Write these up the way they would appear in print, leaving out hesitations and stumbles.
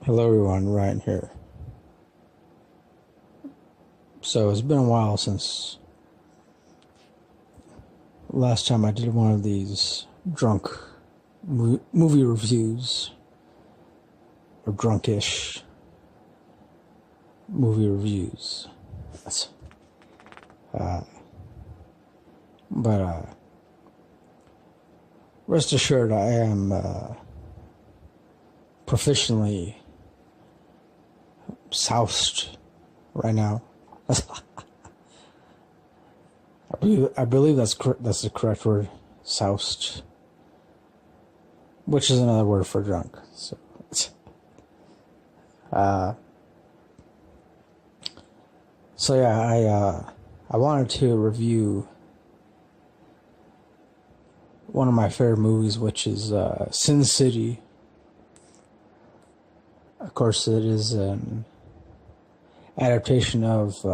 Hello everyone, Ryan here. So it's been a while since last time I did one of these drunk movie reviews, or drunkish movie reviews. But rest assured I am proficiently soused right now. I believe that's the correct word, soused, which is another word for drunk. So, I wanted to review one of my favorite movies, which is Sin City. Of course, it is an adaptation of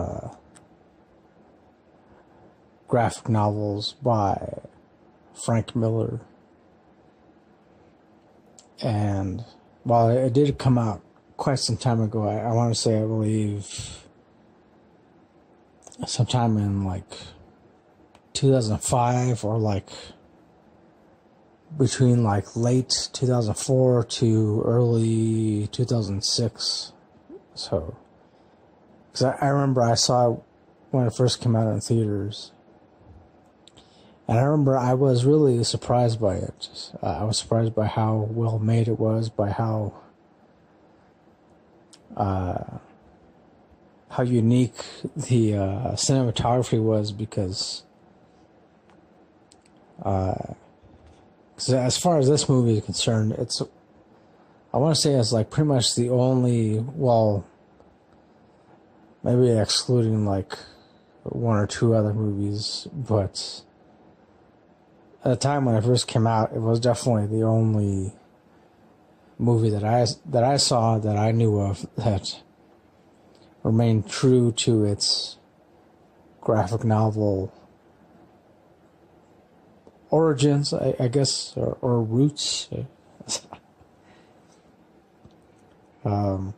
graphic novels by Frank Miller. And while it did come out quite some time ago, I want to say I believe sometime in like 2005 or like between like late 2004 to early 2006. So, because I remember I saw it when it first came out in theaters. And I remember I was really surprised by it. I was surprised by how well made it was, by how unique the cinematography was, because as far as this movie is concerned, I want to say it's like pretty much the only, well, maybe excluding like one or two other movies, but at the time when it first came out, it was definitely the only movie that I saw that I knew of that remained true to its graphic novel origins, I guess, or roots. And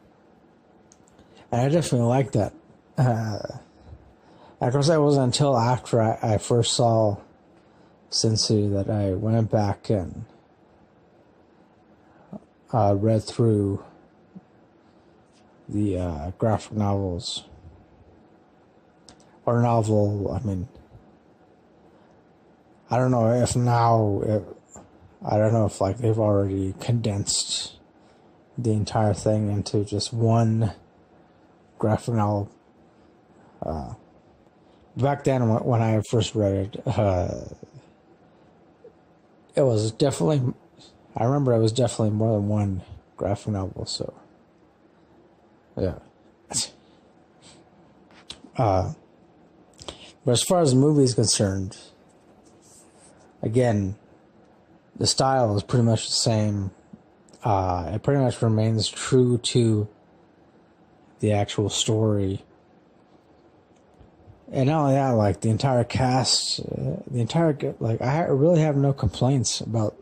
I definitely like that. Of course, that wasn't until after I first saw Sin City that I went back and read through the graphic novels. Or novel, I mean, I don't know if like they've already condensed the entire thing into just one graphic novel. Back then when I first read it, it was definitely, I remember it was definitely more than one graphic novel, so, yeah. But as far as the movie is concerned, again, the style is pretty much the same. It pretty much remains true to the actual story. And not only that, like the entire cast, I really have no complaints about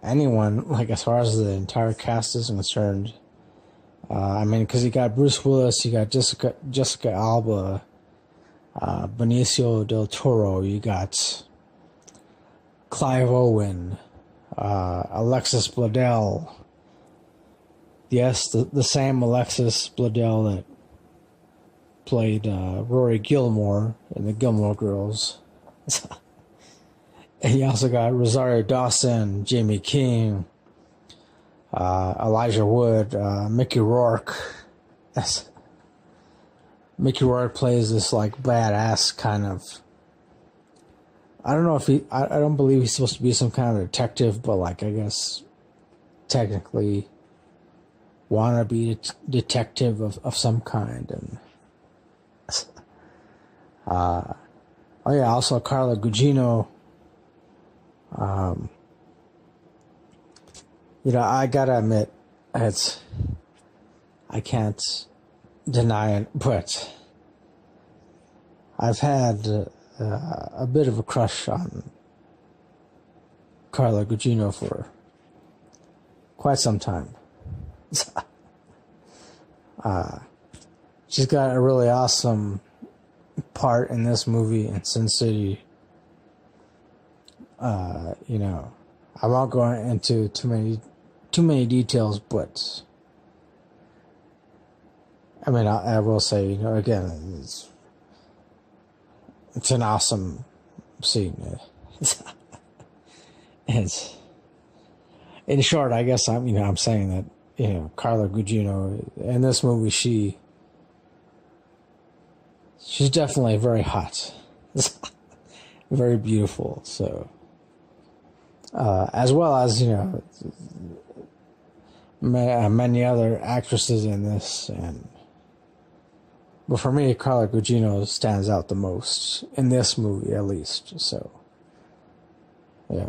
anyone, like as far as the entire cast is concerned. I mean, because you got Bruce Willis, you got Jessica Alba, Benicio del Toro, you got Clive Owen, Alexis Bledel. Yes, the same Alexis Bledel that played Rory Gilmore in the Gilmore Girls. And you also got Rosario Dawson, Jamie King, Elijah Wood, Mickey Rourke. Mickey Rourke plays this like badass kind of, I don't know if I don't believe he's supposed to be some kind of detective, but like I guess technically wannabe detective of some kind. And oh yeah, also Carla Gugino. I gotta admit, I can't deny it, but I've had a bit of a crush on Carla Gugino for quite some time. She's got a really awesome part in this movie in Sin City. You know, I won't go into too many details, but I mean, I will say, you know, again, it's an awesome scene. It's, in short, I guess I'm saying that, you know, Carla Gugino in this movie, she's definitely very hot, very beautiful. So, as well as, you know, many other actresses in this, but for me, Carla Gugino stands out the most in this movie, at least. So, yeah.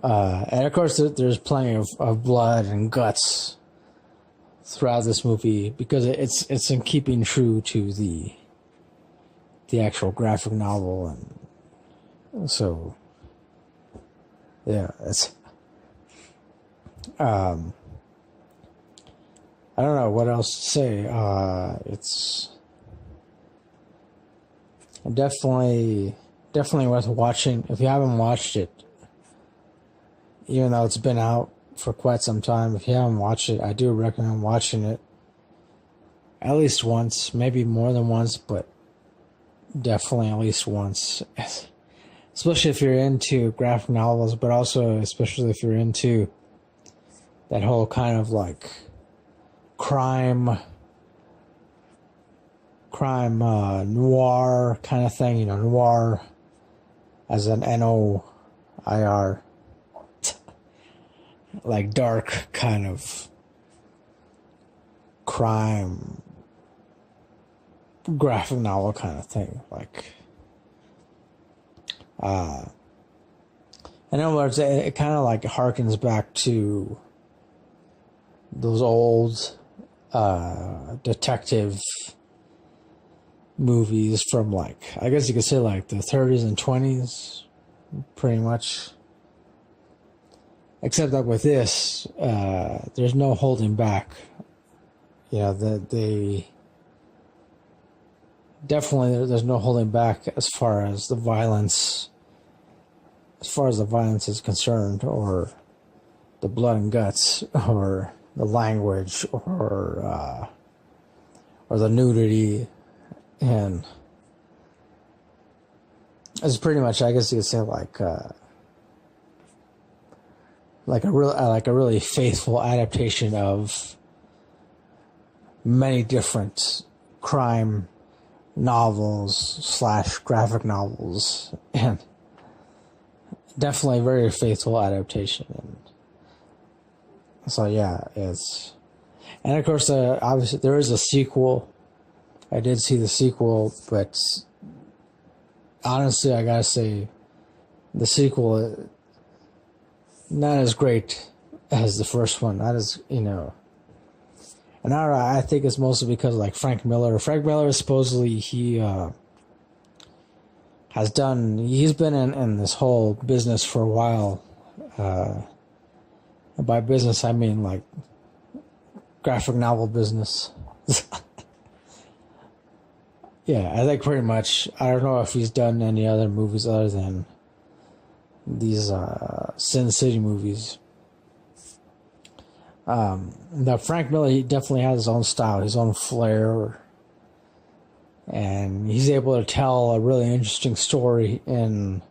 And of course, there's plenty of blood and guts throughout this movie because it's in keeping true to the actual graphic novel, and so yeah, it's I don't know what else to say. It's definitely worth watching if you haven't watched it. Even though it's been out for quite some time, if you haven't watched it, I do recommend watching it at least once, maybe more than once, but definitely at least once. Especially if you're into graphic novels, but also especially if you're into that whole kind of like crime noir kind of thing, you know, noir as an Noir, like dark kind of crime graphic novel kind of thing. Like, in other words, it kind of like harkens back to those old detective movies from, like, I guess you could say like the 30s and 20s, pretty much. Except that with this, there's no holding back. You know, they definitely, there's no holding back as far as the violence is concerned, or the blood and guts, or the language, or the nudity, and it's pretty much, I guess you could say, like a really faithful adaptation of many different crime novels / graphic novels, and definitely a very faithful adaptation. And so yeah, and of course, obviously there is a sequel. I did see the sequel, but honestly, I gotta say, the sequel, not as great as the first one. Not as, you know, and I think it's mostly because, like, Frank Miller is supposedly, he's been in this whole business for a while. By business, I mean, like, graphic novel business. Yeah, I think pretty much, I don't know if he's done any other movies other than these Sin City movies. Now, Frank Miller, he definitely has his own style, his own flair, and he's able to tell a really interesting story in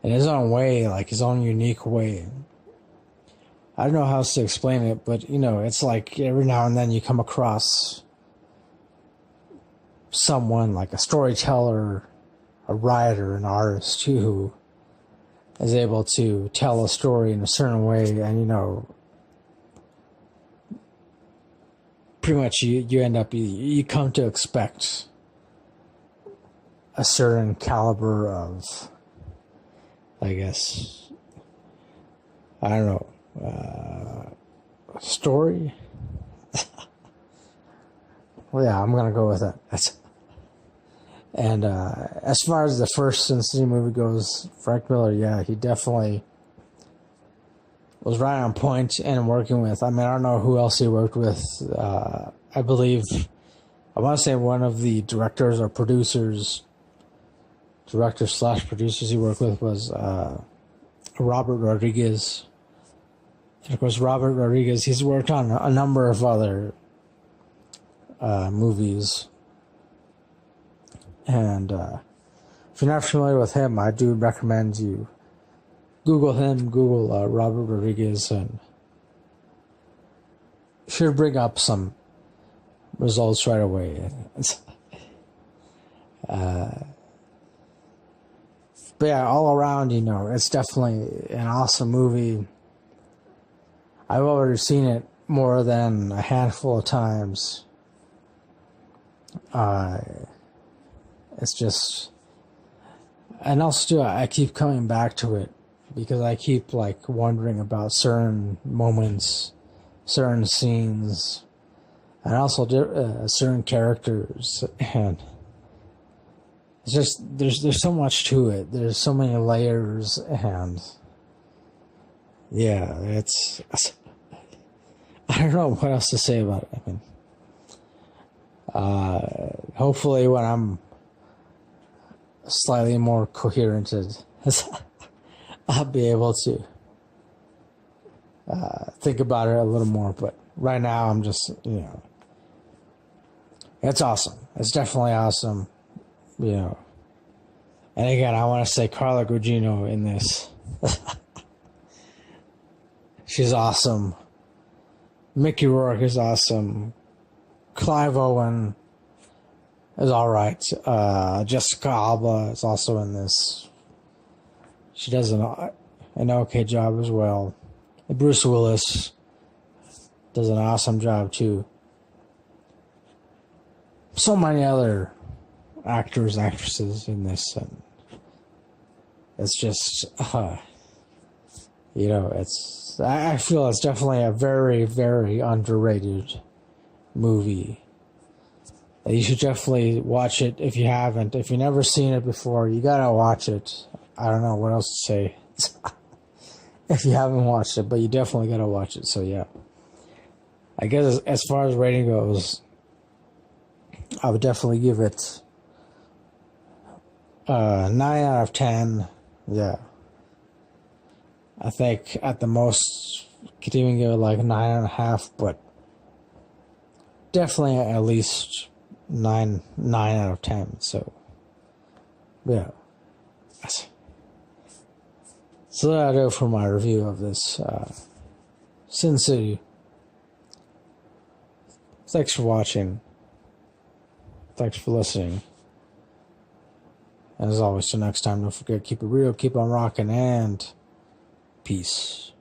his own way, like his own unique way. I don't know how else to explain it, but, you know, it's like every now and then you come across someone, like a storyteller, a writer, an artist, who is able to tell a story in a certain way, and, you know, pretty much you end up, you come to expect a certain caliber of, I guess, I don't know, story. Well, yeah, I'm gonna go with that. And as far as the first Sin City movie goes, Frank Miller, yeah, he definitely was right on point and working with. I mean, I don't know who else he worked with. I believe, I want to say one of the directors or producers, director/producers he worked with was Robert Rodriguez. And of course, Robert Rodriguez, he's worked on a number of other movies. And if you're not familiar with him, I do recommend you Google him, Google Robert Rodriguez, and should bring up some results right away. But yeah, all around, it's definitely an awesome movie. I've already seen it more than a handful of times. It's just, and also too, I keep coming back to it because I keep wondering about certain moments, certain scenes, and also certain characters, and it's just there's so much to it. There's so many layers, and yeah, it's I don't know what else to say about it. I mean, hopefully when I'm slightly more coherent, I'll be able to think about it a little more. But right now, I'm just, it's awesome. It's definitely awesome, And again, I want to say Carla Gugino in this. She's awesome. Mickey Rourke is awesome. Clive Owen is alright. Jessica Alba is also in this. She does an okay job as well. And Bruce Willis does an awesome job too. So many other actors, actresses in this, and it's just, I feel it's definitely a very, very underrated movie. You should definitely watch it if you haven't. If you've never seen it before, you gotta watch it. I don't know what else to say if you haven't watched it, but you definitely gotta watch it. So yeah, I guess as far as rating goes, I would definitely give it 9 out of 10. Yeah, I think at the most could even give it 9.5, but definitely at least 9 out of 10. So yeah, so that'll do for my review of this Sin City. Thanks for watching. Thanks for listening. And as always, till next time, don't forget, keep it real, keep on rocking, and peace.